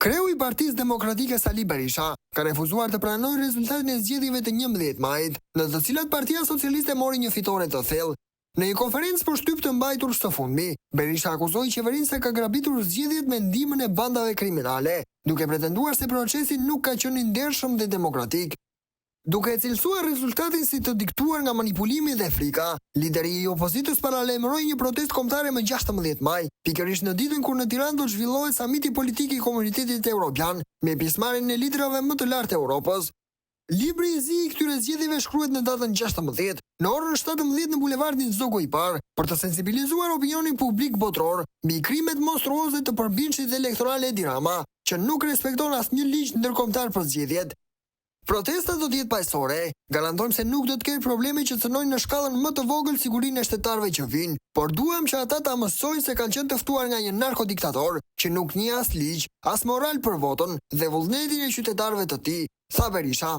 Kreu i Partisë Demokratike Sali Berisha ka refuzuar të pranojë rezultatin e zgjedhjeve të 11 majit, në të cilat Partia Socialiste mori një fitore të thellë. Në një konferencë për shtyp të mbajtur së fundmi, Berisha akuzoi qeverinë se ka grabitur zgjedhjet me ndihmën e bandave kriminale, duke pretenduar se procesi nuk ka qenë i ndershëm dhe demokratik. Duke e cilësuar rezultatin si të diktuar nga manipulimi dhe frika, lideri i opozitës paralajmëroi një protestë kombëtare më 16 maj, pikërisht në ditën kur në Tiranë do të zhvillohet samiti politik i Komunitetit Evropian, me pjesëmarrjen e liderave më të lartë të Europës. Libri i zi i këtyre zgjedhjeve shkruhet në datën 16, në orën 17 në bulevardin Zogu i Parë, për të sensibilizuar opinionin publik botror mbi krimet monstruoze të përbindshit elektoral Edi Rama, që nuk respekton asnjë ligj ndërkombëtar për zgjedhjet. Protesta do të jetë paqësore, garantojmë se nuk do të ketë probleme që cënojnë në shkallën më të vogël sigurinë e shtetarëve që vinë, por duam që ata ta mësojnë se kanë qenë të ftuar nga një narkodiktator që nuk njeh as ligj, as moral për votën dhe vullnetin e qytetarëve të tij, tha Berisha.